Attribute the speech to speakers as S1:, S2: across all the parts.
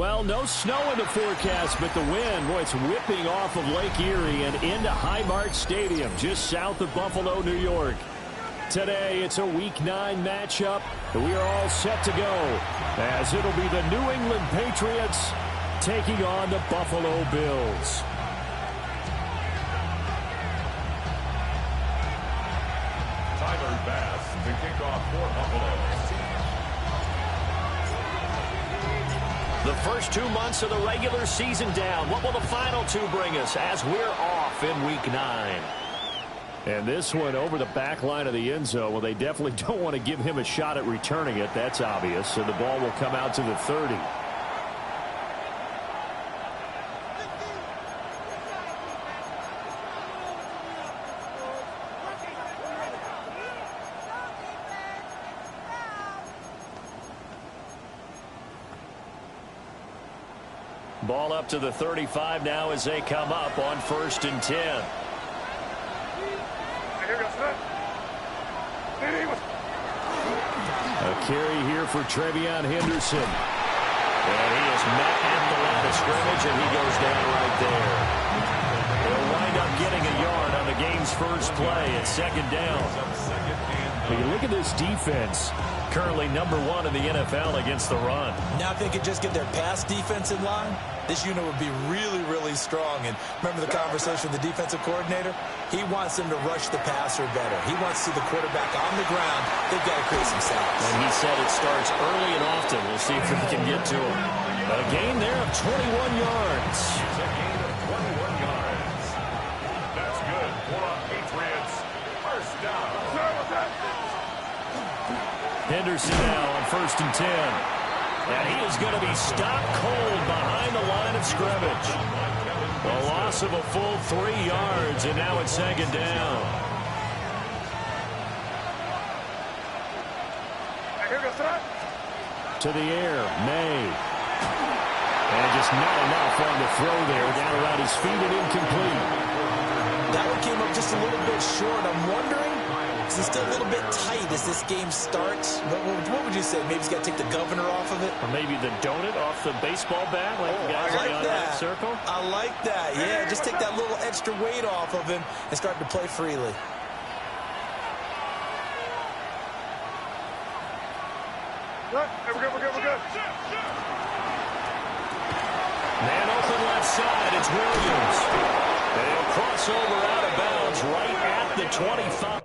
S1: Well, no snow in the forecast, but the wind, boy, it's whipping off of Lake Erie and into Highmark Stadium, just south of Buffalo, New York. Today, it's a Week 9 matchup, and we are all set to go, as it'll be the New England Patriots taking on the Buffalo Bills.
S2: Tyler Bass to kick off for Buffalo.
S1: The first 2 months of the regular season down. What will the final 2 bring us as we're off in Week 9? And this one over the back line of the end zone. Well, they definitely don't want to give him a shot at returning it. That's obvious. So the ball will come out to the 30. Ball up to the 35 now as they come up on 1st and 10. A carry here for TreVeyon Henderson. And he is met at the line of scrimmage, and he goes down right there. They'll wind up getting a yard on the game's first play at 2nd down. When you look at this defense, currently number 1 in the NFL against the run.
S3: Now if they could just get their pass defense in line, this unit would be really, really strong. And remember the conversation with the defensive coordinator? He wants them to rush the passer better. He wants to see the quarterback on the ground. They've got to create some sacks.
S1: And he said it starts early and often. We'll see if we can get to him. A gain there of 21 yards.
S2: It's a gain of 21 yards. That's good for Patriots. First down.
S1: Henderson now on 1st and 10. And he is going to be stopped cold behind the line of scrimmage. A loss of a full 3 yards, and now it's 2nd down. To the air, May. And just not enough on the throw there. Down around his feet and incomplete.
S3: That one came up just a little bit short. I'm wondering, is it still a little bit tight as this game starts? What would you say? Maybe he's got to take the governor off of it?
S1: Or maybe the donut off the baseball bat, like the guys
S3: I like
S1: on
S3: that.
S1: that circle?
S3: I like that. Yeah, just take that little extra weight off of him and start to play freely.
S2: We're good.
S1: Man open left side, it's Williams. They'll cross over out of bounds right at the 25.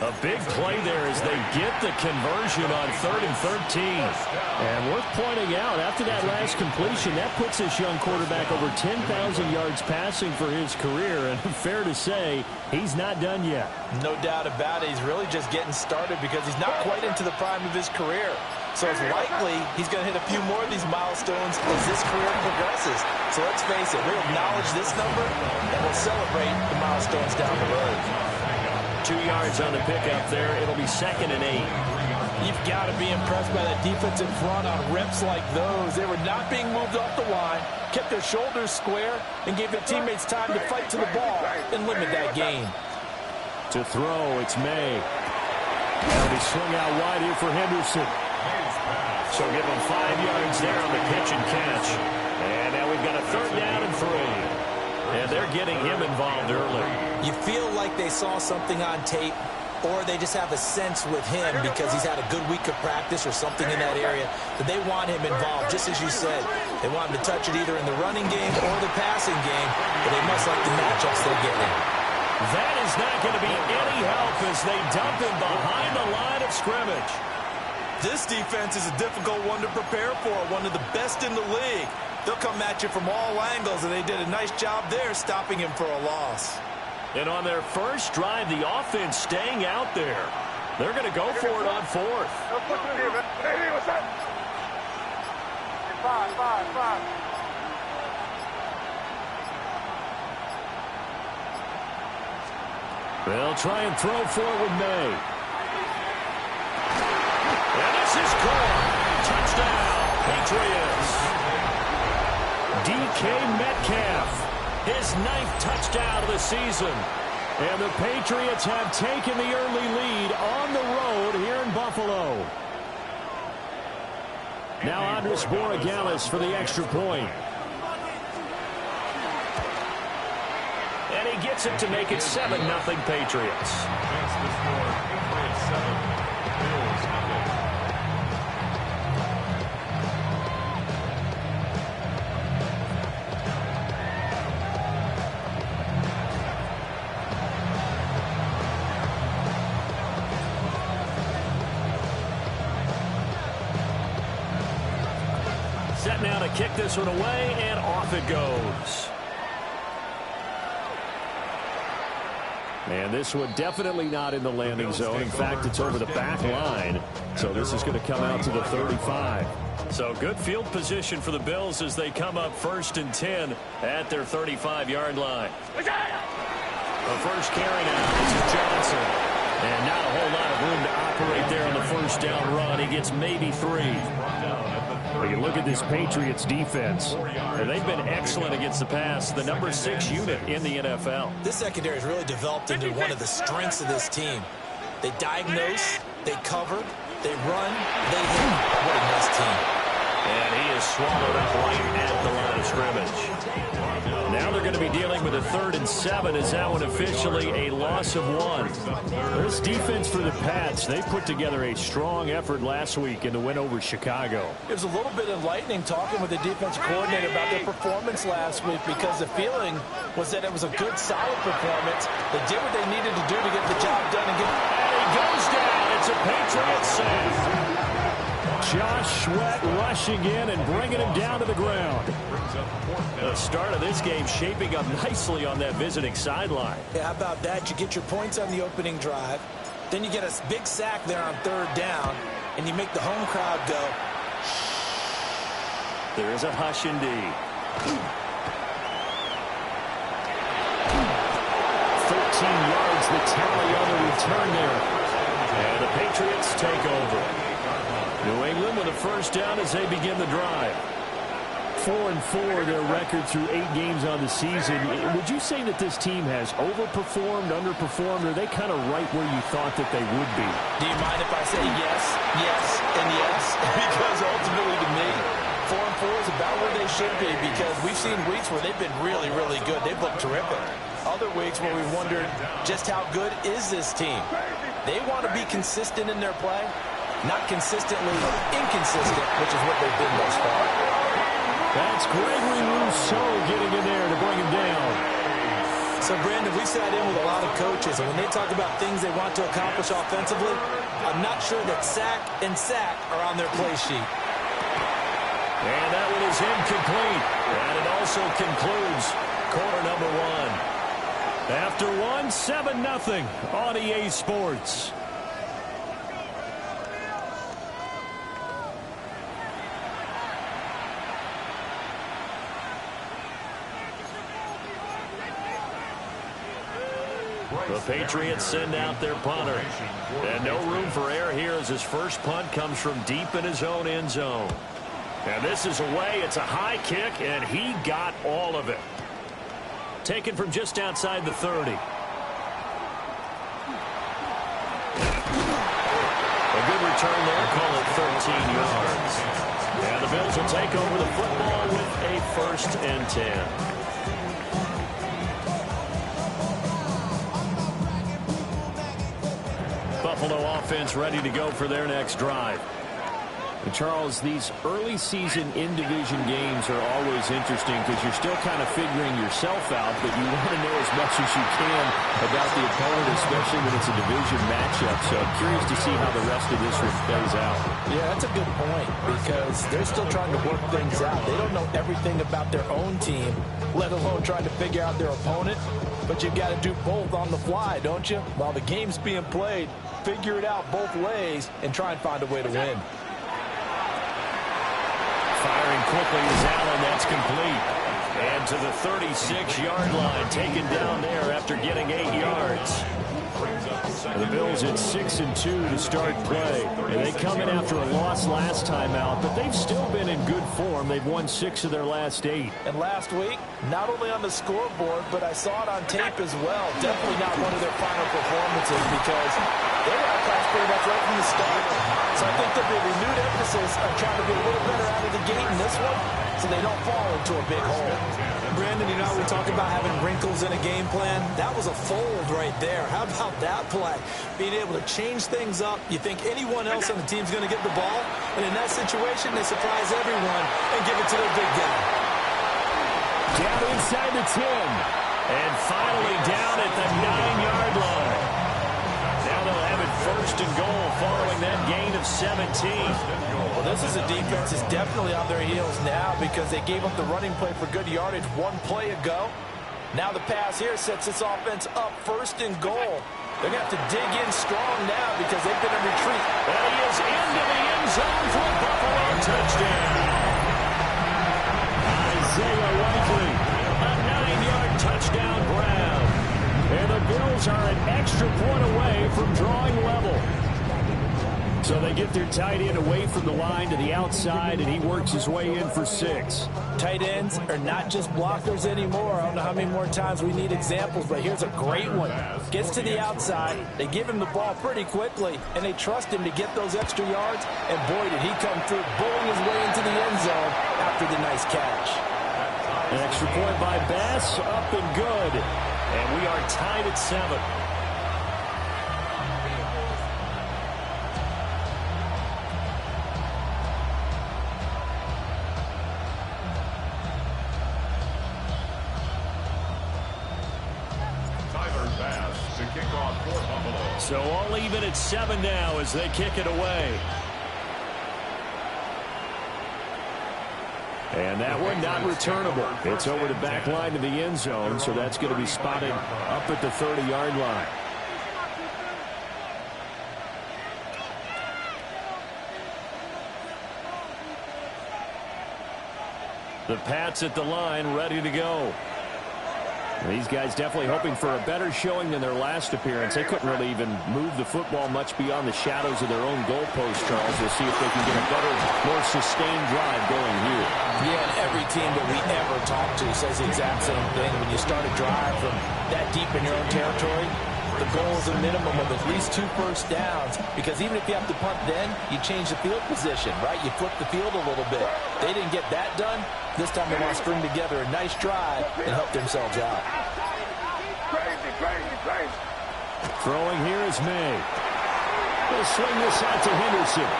S1: A big play there as they get the conversion on 3rd and 13. And worth pointing out, after that last completion, that puts this young quarterback over 10,000 yards passing for his career. And fair to say, he's not done yet.
S3: No doubt about it. He's really just getting started because he's not quite into the prime of his career. So it's likely he's going to hit a few more of these milestones as this career progresses. So let's face it, we'll acknowledge this number and we'll celebrate the milestones down the road.
S1: 2 yards on the pickup there. It'll be 2nd and 8.
S3: You've got to be impressed by that defensive front on reps like those. They were not being moved off the line, kept their shoulders square, and gave their teammates time to fight to the ball and limit that gain.
S1: To throw, it's May. That'll be swung out wide here for Henderson. So give him 5 yards there on the pitch and catch. And now we've got a 3rd down and 3. And they're getting him involved early.
S3: You feel like they saw something on tape, or they just have a sense with him because he's had a good week of practice or something in that area that they want him involved, just as you said. They want him to touch it either in the running game or the passing game, but they must like the matchups they're getting.
S1: That is not going to be any help as they dump him behind the line of scrimmage.
S3: This defense is a difficult one to prepare for, one of the best in the league. They'll come at you from all angles, and they did a nice job there stopping him for a loss.
S1: And on their first drive, the offense staying out there. They're going to go for it on 4th. They'll try and throw for it with May. And this is caught. Touchdown, Patriots. DK Metcalf, his 9th touchdown of the season. And the Patriots have taken the early lead on the road here in Buffalo. Now Andres Borregales for the extra point. And he gets it to make it 7-0 Patriots.
S2: That's the score. Patriots 7, Bills nothing.
S1: Set now to kick this one away, and off it goes. And this one definitely not in the landing zone. In fact, it's over the back line. So this is going to come out to the 35. So good field position for the Bills as they come up 1st and 10 at their 35-yard line. The first carry now. This is Johnson. And not a whole lot of room to operate there on the first down run. He gets maybe 3. But you look at this Patriots defense, and they've been excellent against the pass, the number 6 unit in the NFL.
S3: This secondary has really developed into one of the strengths of this team. They diagnose, they cover, they run, they hit. What a nice team.
S1: And he is swallowed up right at the line of scrimmage. Now they're going to be dealing with a 3rd and 7 as that one officially a loss of 1. This defense for the Pats, they put together a strong effort last week in the win over Chicago.
S4: It was a little bit enlightening talking with the defense coordinator about their performance last week because the feeling was that it was a good, solid performance. They did what they needed to do to get the job done. And
S1: he goes down. It's a Patriots save. Josh Sweat rushing in and bringing him down to the ground. The start of this game shaping up nicely on that visiting sideline.
S3: Yeah, how about that? You get your points on the opening drive. Then you get a big sack there on 3rd down, and you make the home crowd go.
S1: There is a hush indeed. 13 yards the tally on the return there. And the Patriots take over. New England with a first down as they begin the drive. 4-4 their record through 8 games on the season. Would you say that this team has overperformed, underperformed, or are they kind of right where you thought that they would be?
S4: Do you mind if I say yes, yes, and yes? Because ultimately to me, 4-4 is about where they should be because we've seen weeks where they've been really, really good. They've looked terrific. Other weeks where we wondered just how good is this team. They want to be consistent in their play, not consistently inconsistent, which is what they've been thus far.
S1: That's Gregory Rousseau getting in there to bring him down.
S3: So, Brandon, we sat in with a lot of coaches, and when they talk about things they want to accomplish offensively, I'm not sure that sack and sack are on their play sheet.
S1: And that one is incomplete. And it also concludes quarter number 1. After 1, 7-0 on EA Sports. The Patriots send out their punter. And no room for error here as his first punt comes from deep in his own end zone. And this is away. It's a high kick, and he got all of it. Taken from just outside the 30. A good return there. Call it 13 yards. And the Bills will take over the football with a 1st and 10. Buffalo offense ready to go for their next drive. And Charles, these early season in-division games are always interesting because you're still kind of figuring yourself out, but you want to know as much as you can about the opponent, especially when it's a division matchup. So I'm curious to see how the rest of this one plays out.
S4: Yeah, that's a good point because they're still trying to work things out. They don't know everything about their own team, let alone trying to figure out their opponent. But you got to do both on the fly, don't you? While the game's being played, figure it out both ways and try and find a way to win.
S1: Firing quickly as Allen. That's complete. And to the 36-yard line, taken down there after getting 8 yards. The Bills at 6-2 to start play. And they come in after a loss last time out, but they've still been in good form. They've won 6 of their last 8.
S3: And last week, not only on the scoreboard, but I saw it on tape as well. Definitely not one of their final performances because they were outclassed pretty much right from the start. So I think there'll be a renewed emphasis on trying to be a little better out of the gate in this one so they don't fall into a big hole.
S5: Brandon, you know, we talk about having wrinkles in a game plan. That was a fold right there. How about that play? Being able to change things up. You think anyone else on the team's going to get the ball? And in that situation, they surprise everyone and give it to their big guy.
S1: Down inside the 10. And finally down at the 9-yard line. Now they'll have it first and goal following that gain of 17.
S3: Well, this is a defense that's definitely on their heels now because they gave up the running play for good yardage one play ago. Now the pass here sets this offense up first and goal. They're going to have to dig in strong now because they've been in retreat.
S1: And he is into the end zone for a Buffalo touchdown. Isaiah Likely, a 9-yard touchdown grab. And the Bills are an extra point away from drawing level. So they get their tight end away from the line to the outside, and he works his way in for 6.
S3: Tight ends are not just blockers anymore. I don't know how many more times we need examples, but here's a great one. Gets to the outside, they give him the ball pretty quickly, and they trust him to get those extra yards, and boy, did he come through, bowling his way into the end zone after the nice catch.
S1: An extra point by Bass, up and good. And we are tied at 7. So all even at 7 now as they kick it away. And that one not returnable. It's over the back line to the end zone, so that's going to be spotted up at the 30-yard line. The Pats at the line, ready to go. These guys definitely hoping for a better showing than their last appearance. They couldn't really even move the football much beyond the shadows of their own goalpost, Charles. We'll see if they can get a better, more sustained drive going here.
S3: Yeah, and every team that we ever talk to says the exact same thing. When you start a drive from that deep in your own territory, the goal is a minimum of at least 2 first downs, because even if you have to punt then, you change the field position, right? You flip the field a little bit. They didn't get that done. This time they want to string together a nice drive and help themselves out.
S1: Throwing here is May. He'll swing this out to Henderson.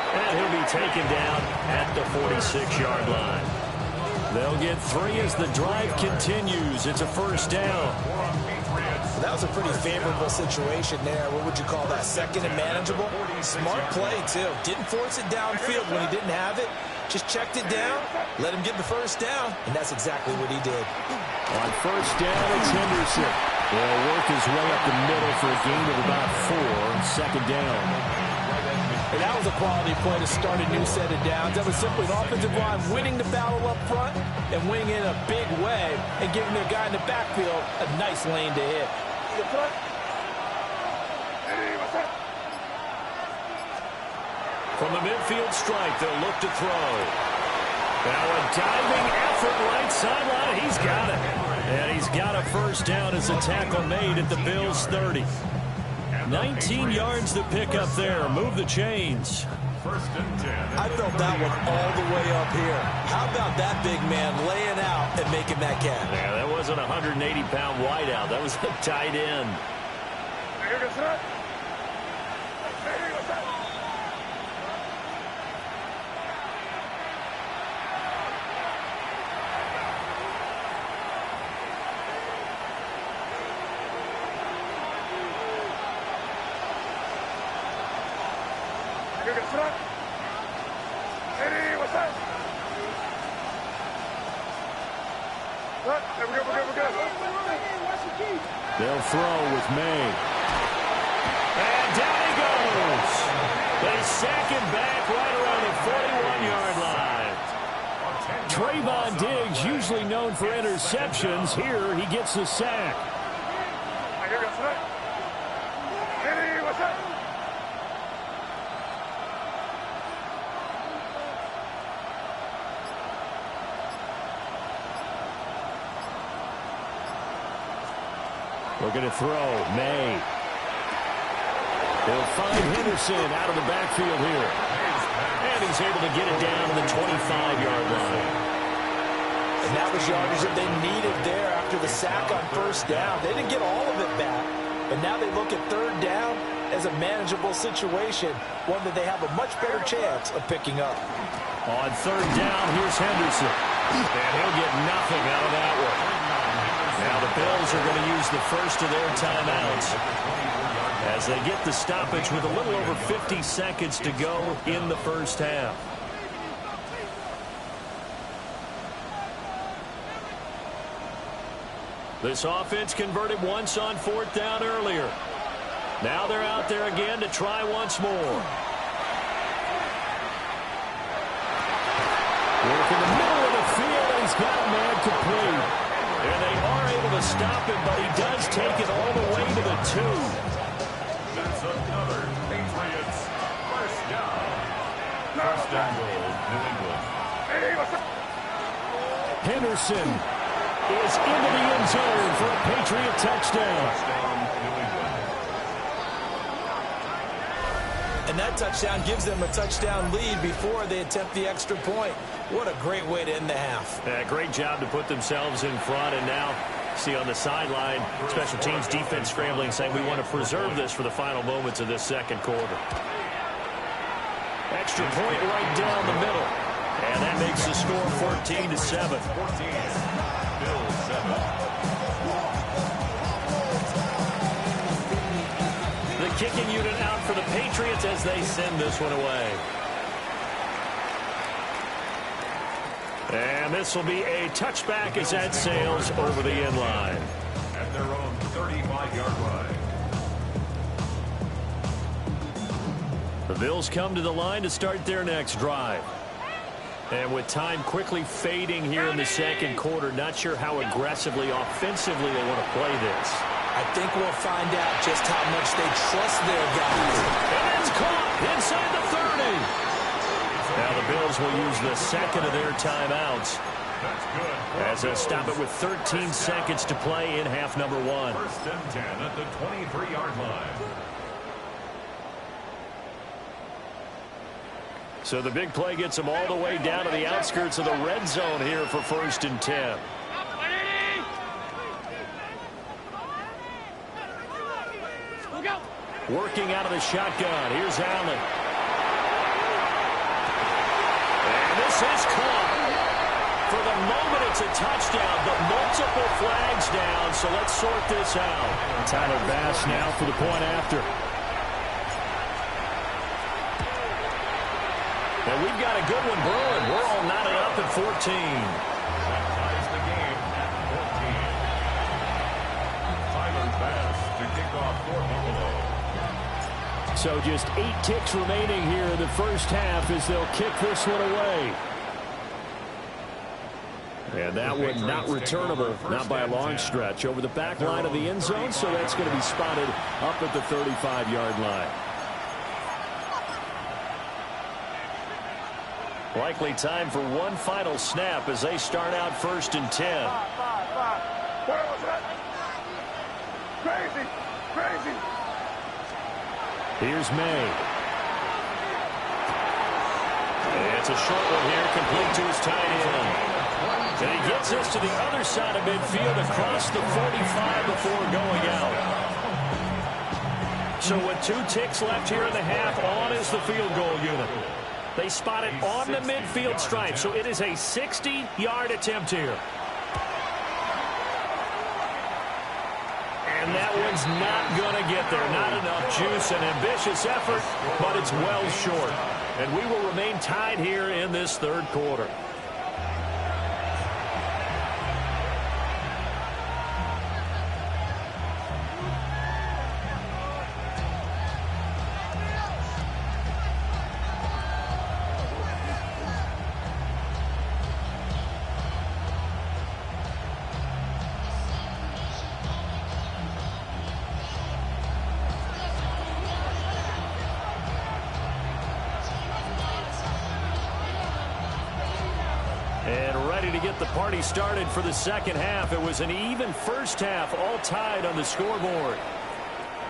S1: And he'll be taken down at the 46-yard line. They'll get 3 as the drive continues. It's a first down.
S3: That was a pretty favorable situation there. What would you call that? Second and manageable? Smart play, too. Didn't force it downfield when he didn't have it. Just checked it down, let him get the first down, and that's exactly what he did.
S1: On first down, it's Henderson. He'll work his way up the middle for a gain of about 4. Second down.
S3: And that was a quality play to start a new set of downs. That was simply an offensive line winning the battle up front and winning in a big way and giving their guy in the backfield a nice lane to hit.
S1: From the midfield stripe, they'll look to throw. Now a diving effort right sideline. He's got it. And he's got a first down as a tackle made at the Bills' 30. 19 yards to pick up there. Move the chains.
S2: First and 10.
S5: I felt that one all the way up here. How about that big man laying out and making that catch?
S1: Yeah, that wasn't a 180-pound wideout. That was a tight end. They'll throw with May. And down he goes. They sack him back right around the 41-yard line. Trayvon Diggs, usually known for interceptions. Here he gets the sack. Looking to throw. May. They'll find Henderson out of the backfield here. And he's able to get it down to the 25-yard line.
S3: And that was yardage that they needed there after the sack on first down. They didn't get all of it back. But now they look at third down as a manageable situation, one that they have a much better chance of picking up.
S1: On third down, here's Henderson. And he'll get nothing out of that one. Now the Bills are going to use the first of their timeouts as they get the stoppage with a little over 50 seconds to go in the first half. This offense converted once on fourth down earlier. Now they're out there again to try once more. Work in the middle of the field. He's got a man complete. And they are able to stop him, but he does take it all the way to the 2.
S2: That's another Patriots first down. First and goal, New England.
S1: Henderson is into the end zone for a Patriot touchdown.
S2: New England.
S3: And that touchdown gives them a touchdown lead before they attempt the extra point. What a great way to end the half.
S1: Yeah, great job to put themselves in front, and now see on the sideline, special teams defense scrambling, saying we want to preserve this for the final moments of this second quarter. Extra point right down the middle, and that makes the score 14-7.
S2: 14. Bills 7.
S1: The kicking unit out for the Patriots as they send this one away. And this will be a touchback as that sails over the end line.
S2: At their own 35-yard line.
S1: The Bills come to the line to start their next drive. And with time quickly fading here in the second quarter, not sure how aggressively, offensively they want to play this.
S3: I think we'll find out just how much they trust their guys.
S1: And it's caught inside the 30. Now the Bills will use the second of their timeouts
S2: That's good.
S1: as they stop it with 13 seconds to play in half number 1.
S2: First and 10 at the 23-yard line.
S1: So the big play gets them all the way down to the outskirts of the red zone here for first and 10. Working out of the shotgun. Here's Allen. And this is caught. For the moment, it's a touchdown, but multiple flags down, so let's sort this out. Tyler Bass now for the point after. And we've got a good one brewing. We're all knotted up at 14.
S2: That ties the game at 14. Tyler Bass to kick off for Buffalo.
S1: So just 8 ticks remaining here in the first half as they'll kick this one away. And that one not returnable, not by a long stretch, over the back line of the end zone, so that's going to be spotted up at the 35-yard line. Likely time for one final snap as they start out first and 10.
S2: Crazy.
S1: Here's May. It's a short one here, complete to his tight end. And he gets this to the other side of midfield across the 45 before going out. So with 2 ticks left here in the half, on is the field goal unit. They spot it on the midfield stripe, so it is a 60-yard attempt here. And that one's not going to get there. Not enough juice. An ambitious effort, but it's well short. And we will remain tied here in this third quarter. to get the party started for the second half. It was an even first half, all tied on the scoreboard.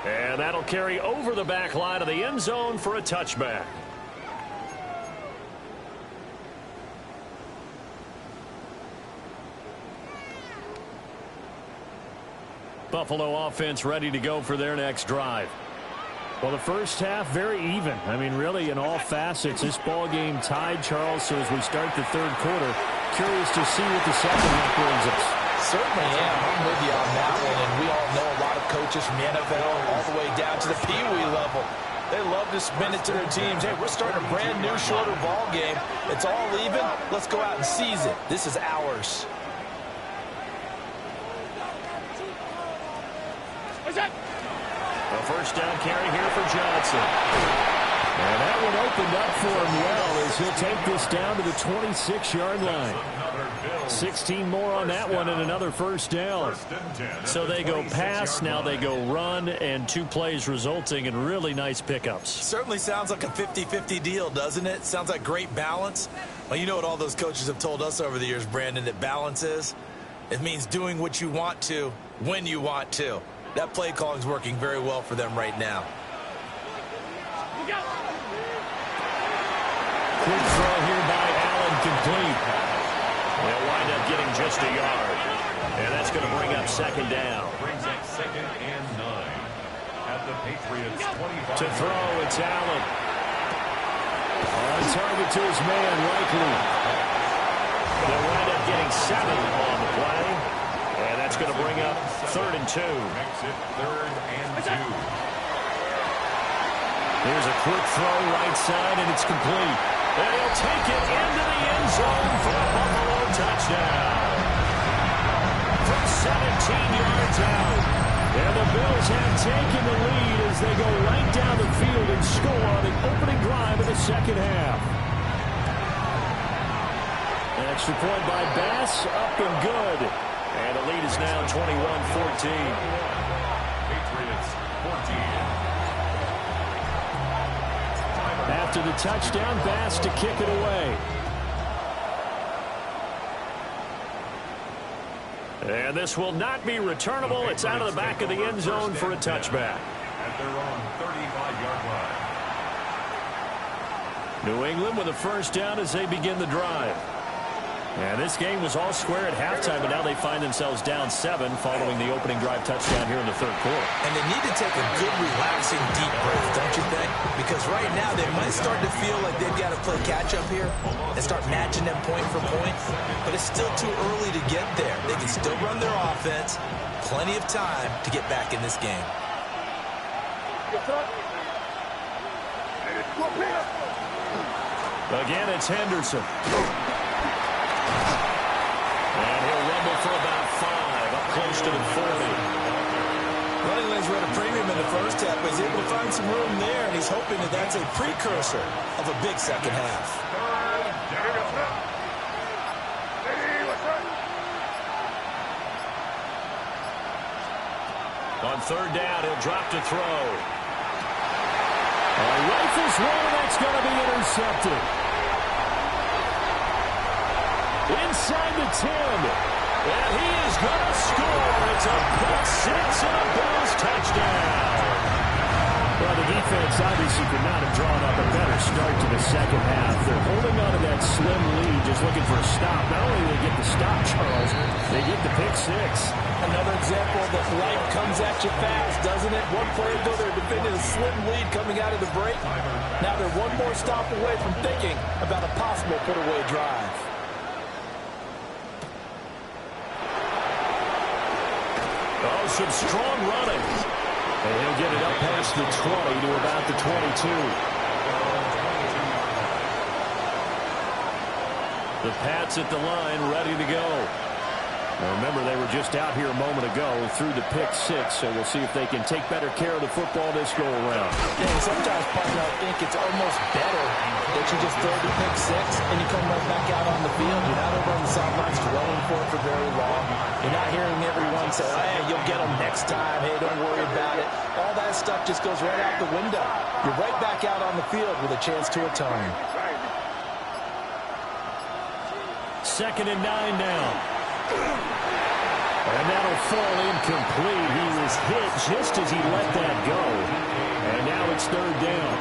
S1: And that'll carry over the back line of the end zone for a touchback. Buffalo offense ready to go for their next drive. Well, the first half, very even. I mean, really, in all facets, this ball game tied, Charles. So as we start the third quarter, curious to see what the second half brings us.
S3: Certainly am. I'm with you on that one. And we all know a lot of coaches from the NFL all the way down to the Pee-wee level. They love to spin it to their teams. Hey, we're starting a brand new, shorter ball game. It's all even. Let's go out and seize it. This is ours.
S1: A first down carry here for Johnson. And that one opened up for him well as he'll take this down to the 26-yard line. 16 more on that one and another first down. So they go pass, now they go run, and 2 plays resulting in really nice pickups.
S3: Certainly sounds like a 50-50 deal, doesn't it? Sounds like great balance. Well, you know what all those coaches have told us over the years, Brandon, that balance is? It means doing what you want to when you want to. That play calling is working very well for them right now.
S1: Quick throw here by Allen, complete. They'll wind up getting just a yard. And that's going to bring up second down.
S2: Brings up 2nd and 9 at the Patriots 25.
S1: To throw, it's Allen. On target to his man, Likely. They'll wind up getting 7 on the play. And that's going to bring up 3rd and 2.
S2: Makes it 3rd and 2.
S1: Here's a quick throw right side, and it's complete. And he'll take it into the end zone for a Buffalo touchdown. From 17 yards out. And the Bills have taken the lead as they go right down the field and score on the opening drive of the second half. An extra point by Bass, up and good. And the lead is now 21-14.
S2: Patriots 14.
S1: After the touchdown, Bass to kick it away. And this will not be returnable. It's out of the back of the end zone for a touchback.
S2: At their own 35-yard line.
S1: New England with a first down as they begin the drive. And this game was all square at halftime, but now they find themselves down 7 following the opening drive touchdown here in the third quarter.
S3: And they need to take a good, relaxing, deep breath, don't you think? Because right now they might start to feel like they've got to play catch-up here and start matching them point for point. But it's still too early to get there. They can still run their offense. Plenty of time to get back in this game.
S1: Again, it's Henderson. And he'll rumble for about 5, up close to the 40.
S5: Running lanes were at a premium in the first half, but he's able to find some room there, and he's hoping that that's a precursor of a big second half.
S1: On third down, he'll drop to throw. Rifles one, that's going to be intercepted. Inside the 10. And he is going to score. It's a pick 6 and a Bills touchdown. Well, the defense obviously could not have drawn up a better start to the second half. They're holding on to that slim lead, just looking for a stop. Not only do they get the stop, Charles, they get the pick 6.
S5: Another example that life comes at you fast, doesn't it? One play ago, they're defending a slim lead coming out of the break. Now they're one more stop away from thinking about a possible put-away drive.
S1: Oh, some strong running. And he'll get it up past the 20 to about the 22. The Pats at the line, ready to go. Now remember, they were just out here a moment ago through the pick 6, so we'll see if they can take better care of the football this go around.
S5: Yeah, and sometimes, partner, I think it's almost better that you just throw the pick 6 and you come right back out on the field. You're not over on the sidelines dwelling for it for very long. You're not hearing everyone say, hey, you'll get them next time. Hey, don't worry about it. All that stuff just goes right out the window. You're right back out on the field with a chance to atone.
S1: 2nd and 9 now. And that'll fall incomplete. He was hit just as he let that go. And now it's 3rd down.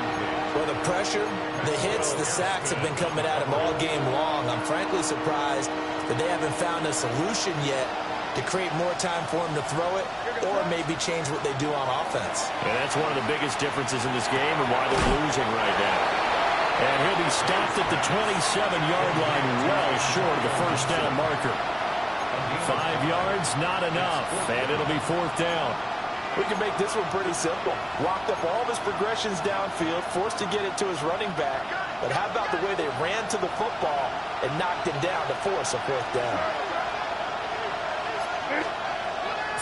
S3: Well, the pressure, the hits, the sacks have been coming at him all game long. I'm frankly surprised that they haven't found a solution yet to create more time for him to throw it or maybe change what they do on offense.
S1: And that's one of the biggest differences in this game and why they're losing right now. And he'll be stopped at the 27-yard line, well short of the 1st down marker. 5 yards, not enough, and it'll be 4th down.
S4: We can make this one pretty simple. Walked up all of his progressions downfield, forced to get it to his running back. But how about the way they ran to the football and knocked him down to force a 4th down?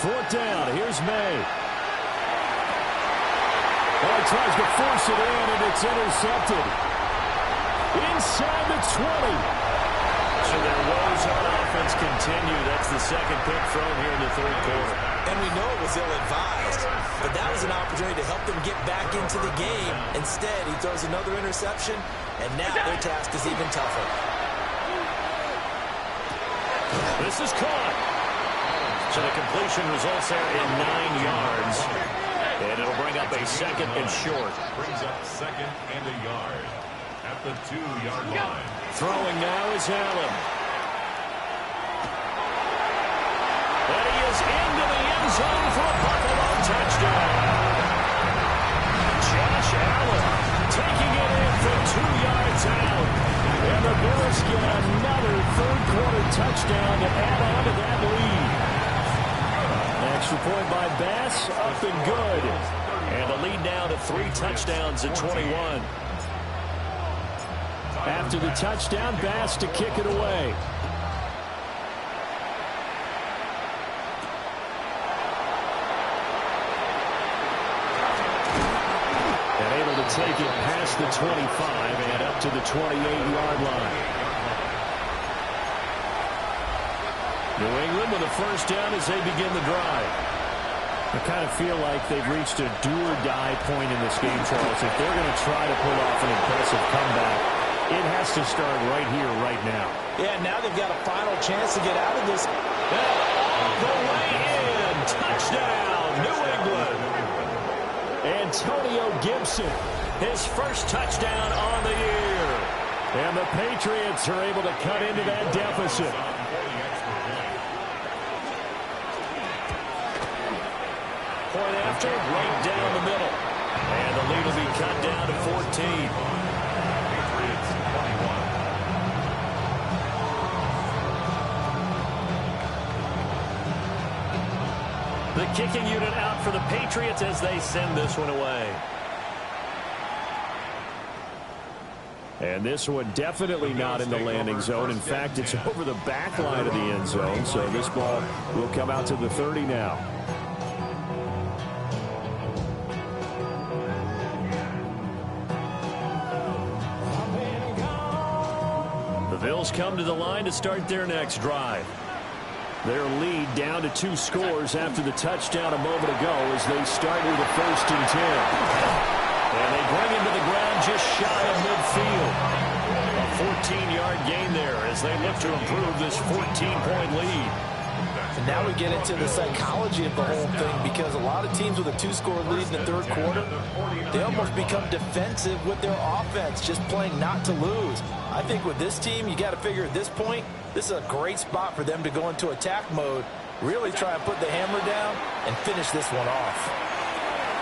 S1: 4th down, here's May. Oh, he tries to force it in, and it's intercepted. Inside the 20. So their woes on offense continue. That's the 2nd pick thrown here in the 3rd quarter.
S3: And we know it was ill-advised, but that was an opportunity to help them get back into the game. Instead, he throws another interception, and now their task is even tougher.
S1: This is caught. So the completion results there in 9 yards. And it'll bring up a 2nd and short.
S2: Brings up 2nd and a yard at the 2-yard line.
S1: Throwing now is Allen. And he is into the end zone for a Buffalo touchdown. Josh Allen taking it in from 2 yards out. And the Bills get another 3rd quarter touchdown to add on to that lead. Extra point by Bass, up and good. And the lead now to 3 touchdowns at 21. After the touchdown, Bass to kick it away. And able to take it past the 25 and up to the 28-yard line. New England with a 1st down as they begin the drive. I kind of feel like they've reached a do-or-die point in this game, Charles. If they're going to try to pull off an impressive comeback, it has to start right here, right now.
S3: Yeah, now they've got a final chance to get out of this.
S1: All the way in. Touchdown, New England. Antonio Gibson, his 1st touchdown on the year. And the Patriots are able to cut into that deficit. Point after, right down the middle. And the lead will be cut down to 14.
S2: Patriots 21.
S1: The kicking unit out for the Patriots as they send this one away. And this one definitely not in the landing zone. In fact, it's over the back line of the end zone. So this ball will come out to the 30 now. The Bills come to the line to start their next drive. Their lead down to 2 scores after the touchdown a moment ago as they start with a 1st and 10. And they bring him to the ground just shy of midfield. A 14-yard gain there as they look to improve this 14-point lead.
S3: And now we get into the psychology of the whole thing, because a lot of teams with a 2-score lead in the 3rd quarter, they almost become defensive with their offense, just playing not to lose. I think with this team, you got to figure at this point, this is a great spot for them to go into attack mode, really try and put the hammer down and finish this one off.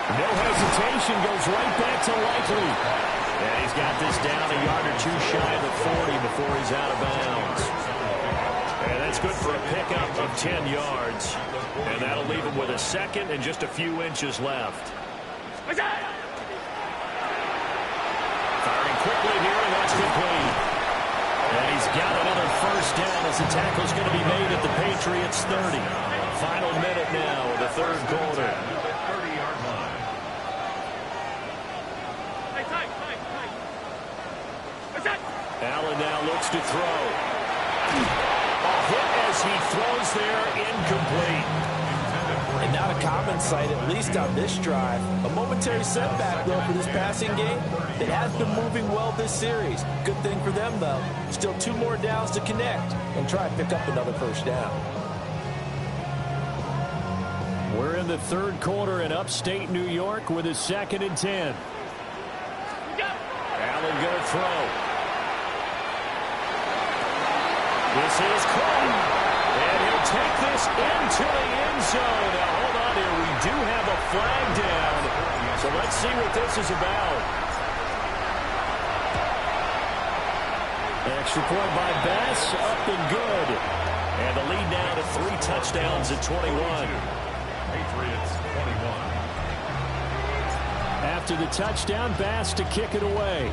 S1: No hesitation, goes right back to Likely. And he's got this down a yard or 2 shy of the 40 before he's out of bounds. And that's good for a pickup of 10 yards. And that'll leave him with a 2nd and just a few inches left. Firing quickly here, and that's complete. And he's got another 1st down as the tackle's going to be made at the Patriots' 30. Final minute now of the 3rd quarter. Allen now looks to throw. A hit as he throws there, incomplete.
S3: And not a common sight, at least on this drive. A momentary setback, though, for this passing game. that has been moving well this series. Good thing for them, though. Still 2 more downs to connect and try and pick up another first down.
S1: We're in the third quarter in upstate New York with a 2nd and 10. Allen going to throw. This is caught. And he'll take this into the end zone. Now, hold on here. We do have a flag down. So let's see what this is about. Extra point by Bass. Up and good. And the lead now to 3 touchdowns at 21.
S2: Patriots 21.
S1: After the touchdown, Bass to kick it away.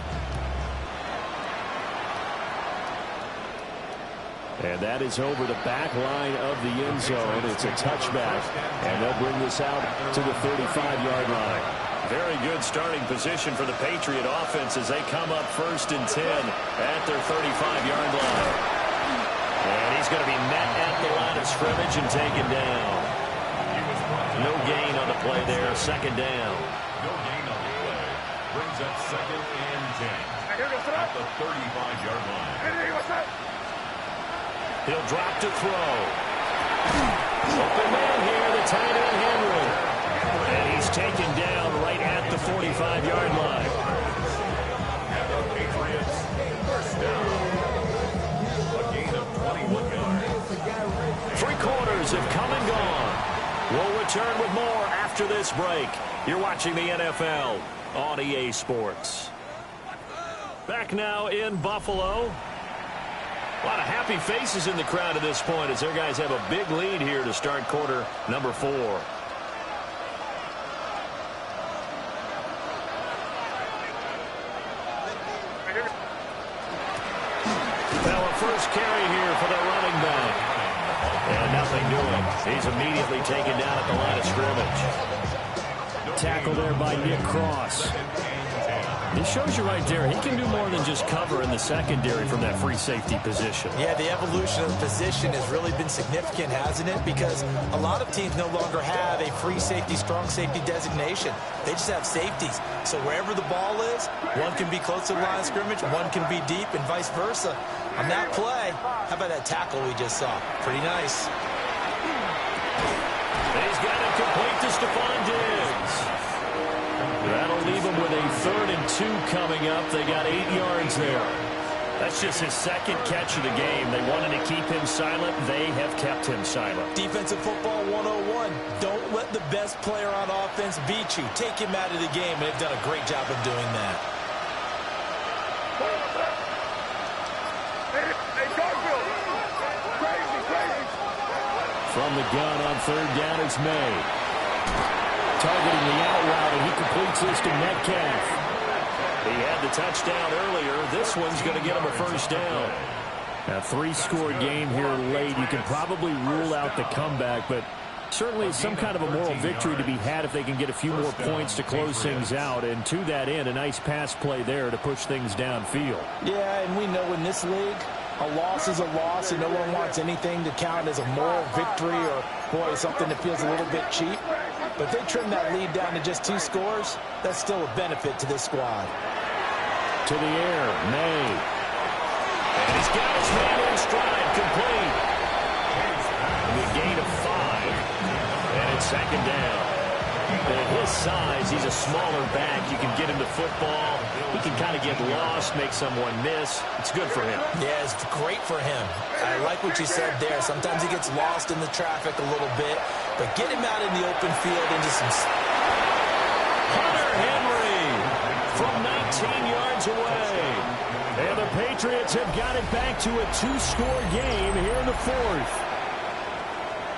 S1: And that is over the back line of the end zone. It's a touchback. And they'll bring this out to the 35-yard line. Very good starting position for the Patriot offense as they come up 1st and 10 at their 35-yard line. And he's going to be met at the line of scrimmage and taken down. No gain on the play there. 2nd down.
S2: No gain on the play. Brings up 2nd and 10 at the 35-yard line.
S1: He'll drop to throw. Open man here, the tight end Henry. And he's taken down right at the 45-yard line.
S2: And the Patriots first down. A gain of 21 yards.
S1: 3 quarters have come and gone. We'll return with more after this break. You're watching the NFL on EA Sports. Back now in Buffalo. A lot of happy faces in the crowd at this point as their guys have a big lead here to start quarter number 4. Now a first carry here for the running back. And nothing doing. He's immediately taken down at the line of scrimmage. Tackle there by Nick Cross. It shows you right there, he can do more than just cover in the secondary from that free safety position.
S3: Yeah, the evolution of the position has really been significant, hasn't it? Because a lot of teams no longer have a free safety, strong safety designation. They just have safeties. So wherever the ball is, one can be close to the line of scrimmage, one can be deep, and vice versa. On that play, how about that tackle we just saw? Pretty nice.
S1: He's got it complete to Stephon Diggs. That'll leave him with a 3rd and 2 coming up. They got 8 yards there. That's just his 2nd catch of the game. They wanted to keep him silent. They have kept him silent.
S3: Defensive football 101. Don't let the best player on offense beat you. Take him out of the game, and they've done a great job of doing that.
S1: From the gun on 3rd down, it's May. Targeting the out route, and he completes this to Metcalf. He had the touchdown earlier. This one's going to get him a first down. A 3-score game here late. You can probably rule out the comeback, but certainly some kind of a moral victory to be had if they can get a few more points to close things out. And to that end, a nice pass play there to push things downfield.
S3: Yeah, and we know in this league, a loss is a loss, and no one wants anything to count as a moral victory or, boy, something that feels a little bit cheap. But if they trim that lead down to just 2 scores, that's still a benefit to this squad.
S1: To the air, May. And he's got his man in stride, complete. The gain of 5. And it's 2nd down. At his size, he's a smaller back. You can get him the football. He can kind of get lost, make someone miss. It's good for him.
S3: Yeah, it's great for him. I like what you said there. Sometimes he gets lost in the traffic a little bit, but get him out in the open field into some...
S1: Hunter Henry from 19 yards away. And the Patriots have got it back to a 2-score game here in the 4th.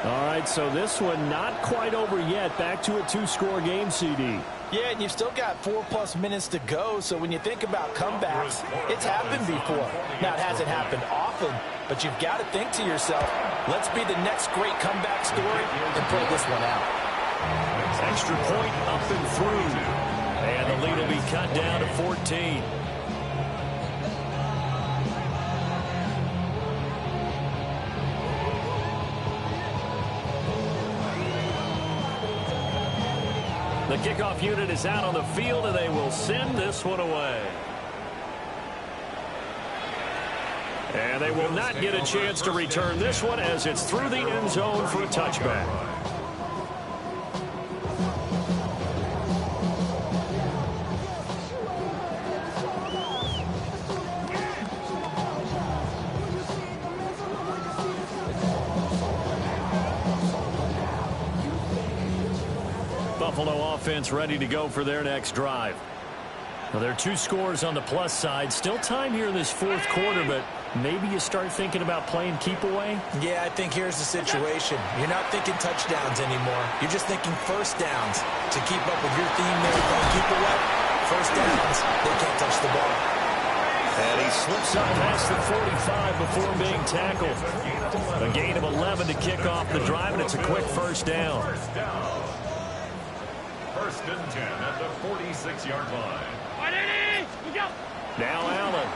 S1: All right, so this one not quite over yet. Back to a 2-score game, CD.
S3: Yeah, and you've still got 4+ minutes to go, so when you think about comebacks, it's happened before. Now, it hasn't happened often, but you've got to think to yourself, let's be the next great comeback story and play this one out.
S1: Extra point up and through. And the lead will be cut down to 14. The kickoff unit is out on the field, and they will send this one away. And they will not get a chance to return this one as it's through the end zone for a touchback. Buffalo offense ready to go for their next drive. Well, there are 2 scores on the plus side. Still time here in this fourth quarter, but maybe you start thinking about playing keep away?
S3: Yeah, I think here's the situation. You're not thinking touchdowns anymore. You're just thinking first downs to keep up with your theme there, playing keep away. First downs, they can't touch the ball.
S1: And he slips up past the 45 before being tackled. A gain of 11 to kick off the drive, and it's a quick first down.
S2: First and 10 at the 46-yard line.
S1: Now Allen.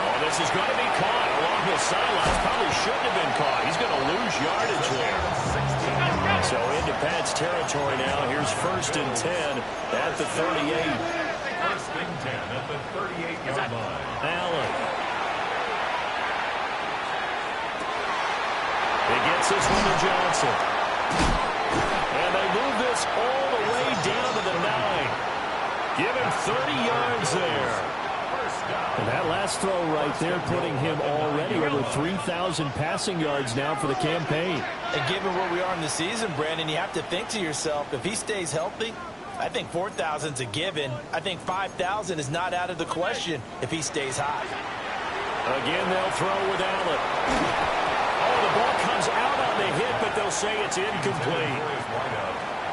S1: Oh, this is going to be caught along the sidelines. Probably shouldn't have been caught. He's going to lose yardage there. So into Pat's territory now. Here's first and 10 at the 38.
S2: First and 10 at the 38-yard line.
S1: Allen. He gets this one to Johnson. And they move this all the way down to the 9. Give him 30 yards there. And that last throw right there putting him already over 3,000 passing yards now for the campaign.
S4: And given where we are in the season, Brandon, you have to think to yourself, if he stays healthy, I think 4,000's a given. I think 5,000 is not out of the question if he stays high.
S1: Again, they'll throw with Allen. Oh, the ball comes out on the hit, but they'll say it's incomplete.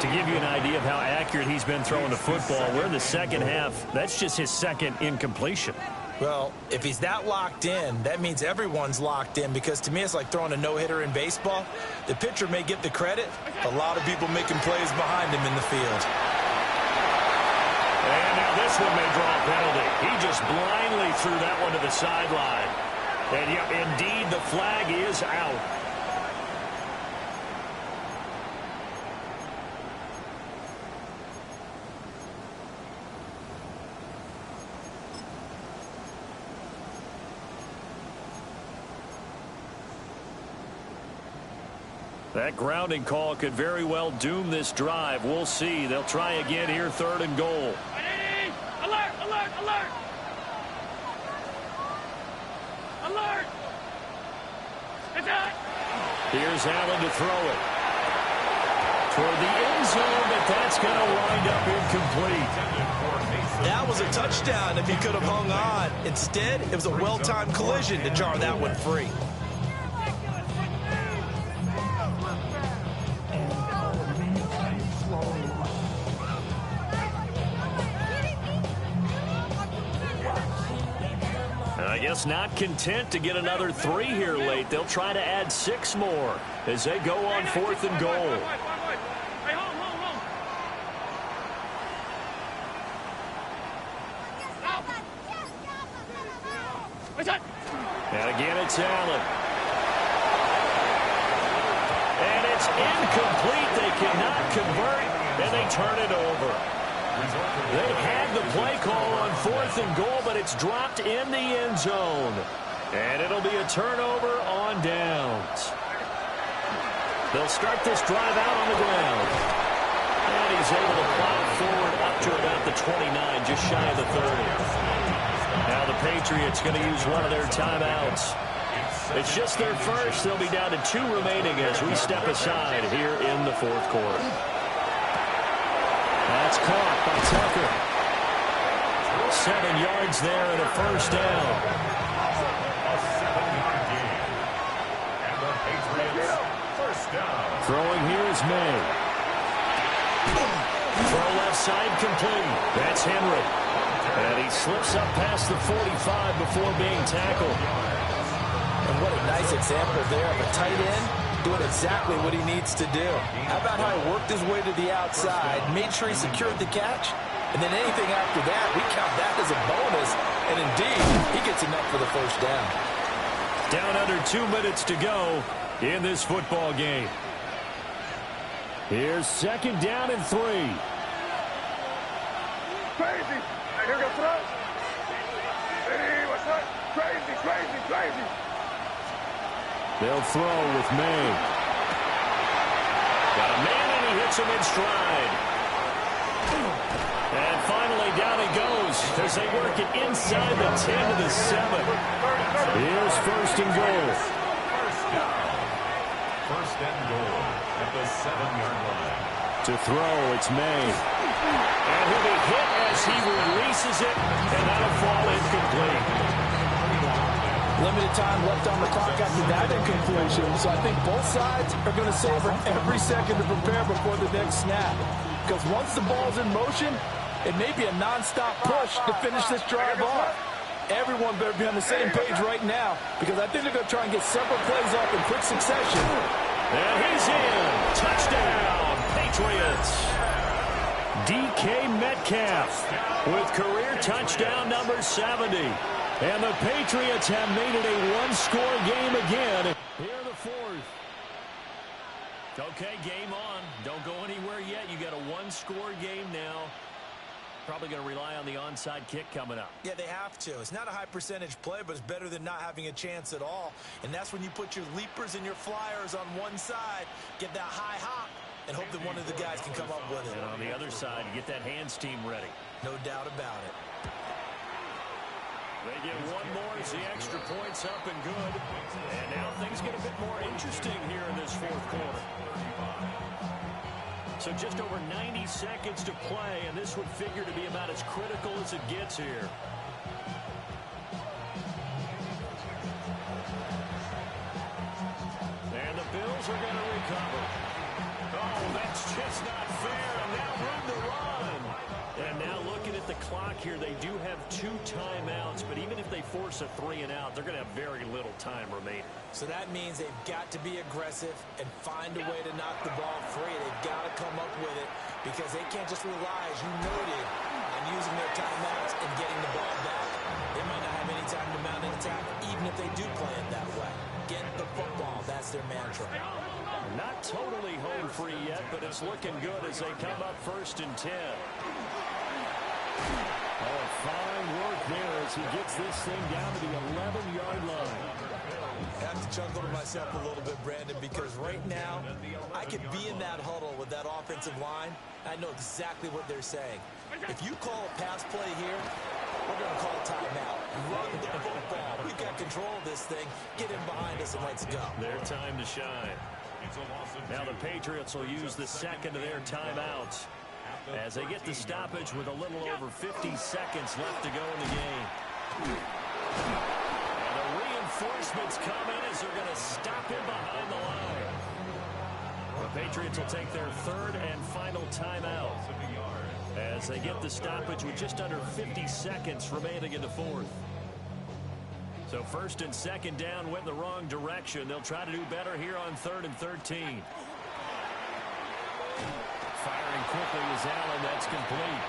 S1: To give you an idea of how accurate he's been throwing the football, we're in the second half. That's just his second incompletion.
S3: Well, if he's that locked in, that means everyone's locked in, because to me it's like throwing a no-hitter in baseball. The pitcher may get the credit. A lot of people making plays behind him in the field.
S1: And now this one may draw a penalty. He just blindly threw that one to the sideline. And yep, indeed, the flag is out. That grounding call could very well doom this drive. We'll see. They'll try again here, 3rd and goal.
S6: Alert, alert, alert! Alert! It's out!
S1: Here's Allen to throw it. Toward the end zone, but that's going to wind up incomplete.
S3: That was a touchdown if he could have hung on. Instead, it was a well-timed collision to jar that one free.
S1: I guess not content to get another 3 here late. They'll try to add 6 more as they go on 4th and goal. And again, it's Allen. And it's incomplete. They cannot convert, and they turn it over. They had the play call on 4th and goal, but it's dropped in the end zone. And it'll be a turnover on downs. They'll start this drive out on the ground. And he's able to plow forward up to about the 29, just shy of the 30. Now the Patriots going to use one of their timeouts. It's just their first. They'll be down to 2 remaining as we step aside here in the 4th quarter. That's caught by Tucker. 7 yards there and a first down.
S2: A 7-yard gain. And the Patriots first down.
S1: Throwing here is May. Throw left side complete. That's Henry. And he slips up past the 45 before being tackled.
S3: And what a nice example there of a tight end doing exactly what he needs to do. How about how he worked his way to the outside, made sure he secured the catch, and then anything after that, we count that as a bonus. And indeed, he gets enough for the first down.
S1: Down under 2 minutes to go in this football game. Here's second down and 3.
S2: Crazy. And here goes throw. Hey, what's up? Crazy, crazy, crazy.
S1: They'll throw with May. Got a man, and he hits him in stride. And finally, down he goes as they work it inside the 10 to the 7. Here's first and goal.
S2: First down. First and goal at the 7-yard line.
S1: To throw, it's May. And he'll be hit as he releases it, and that'll fall incomplete.
S5: Limited time left on the clock after that incompletion, so I think both sides are going to savor every second to prepare before the next snap. Because once the ball's in motion, it may be a non-stop push to finish this drive off. Everyone better be on the same page right now, because I think they're going to try and get several plays off in quick succession.
S1: And he's in. Touchdown, Patriots. DK Metcalf with career touchdown number 70. And the Patriots have made it a one-score game again. Here in the fourth. Okay, game on. Don't go anywhere yet. You got a one-score game now. Probably going to rely on the onside kick coming up.
S3: Yeah, they have to. It's not a high-percentage play, but it's better than not having a chance at all. And that's when you put your leapers and your flyers on one side, get that high hop, and hope that one of the guys can come up with it.
S1: And on the other side, you get that hands team ready.
S3: No doubt about it.
S1: They get one more as the extra point's up and good. And now things get a bit more interesting here in this fourth quarter. So just over 90 seconds to play, and this would figure to be about as critical as it gets here. And the Bills are going to recover. Oh, that's just not fair, and now room to run. And now looking at the clock here, they do have 2 timeouts, but even if they force a 3-and-out, they're going to have very little time remaining.
S3: So that means they've got to be aggressive and find a way to knock the ball free. They've got to come up with it because they can't just rely, as you noted, on using their timeouts and getting the ball back. They might not have any time to mount an attack, even if they do play it that way. Get the football. That's their mantra.
S1: Not totally home free yet, but it's looking good as they come up first and 10. Oh, fine work there as he gets this thing down to the 11-yard line.
S3: I have to chuckle to myself a little bit, Brandon, because right now I could be in that huddle with that offensive line. I know exactly what they're saying. If you call a pass play here, we're going to call a timeout. Run the football. We've got control of this thing. Get in behind us and let's go.
S1: Their time to shine. Now the Patriots will use the second of their timeouts as they get the stoppage with a little over 50 seconds left to go in the game. And the reinforcements come in as they're going to stop him behind the line. The Patriots will take their third and final timeout as they get the stoppage with just under 50 seconds remaining in the fourth. So first and second down went the wrong direction. They'll try to do better here on 3rd and 13. Firing quickly is Allen. That's complete.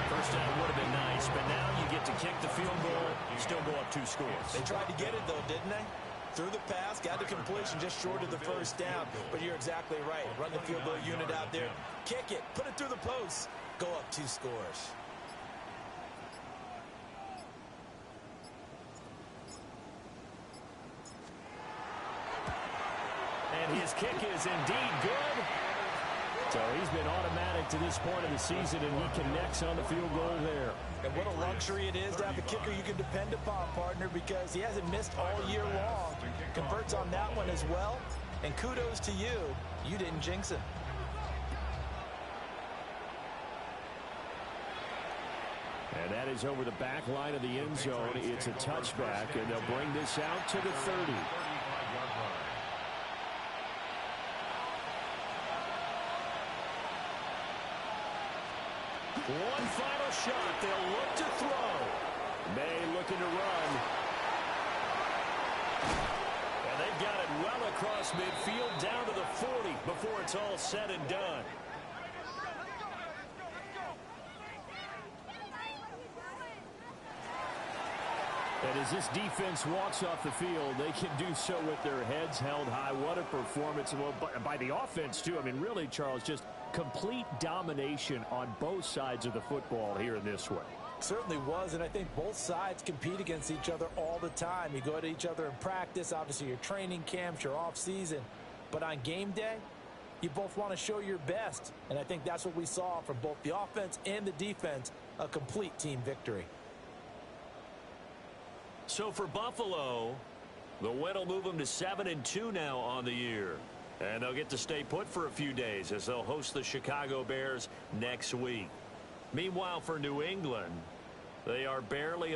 S1: First down would have been nice, but now you get to kick the field goal. You still go up 2 scores.
S3: They tried to get it, though, didn't they? Through the pass, got the completion just short of the first down. But you're exactly right. Run the field goal unit out there. Kick it. Put it through the post. Go up 2 scores.
S1: And his kick is indeed good. So he's been automatic to this point of the season, and he connects on the field goal there.
S3: And what a luxury it is to have a kicker you can depend upon, partner, because he hasn't missed all year long. Converts on that one as well. And kudos to you. You didn't jinx him.
S1: And that is over the back line of the end zone. It's a touchback, and they'll bring this out to the 30. One final shot. They'll look to throw. May looking to run. And they've got it well across midfield down to the 40 before it's all said and done. And as this defense walks off the field, they can do so with their heads held high. What a performance by the offense, too. I mean, really, Charles, just complete domination on both sides of the football here in this one.
S5: Certainly was, and I think both sides compete against each other all the time. You go to each other in practice, obviously your training camps, your off-season. But on game day, you both want to show your best. And I think that's what we saw from both the offense and the defense, a complete team victory.
S1: So for Buffalo, the win will move them to 7-2 now on the year. And they'll get to stay put for a few days as they'll host the Chicago Bears next week. Meanwhile, for New England, they are barely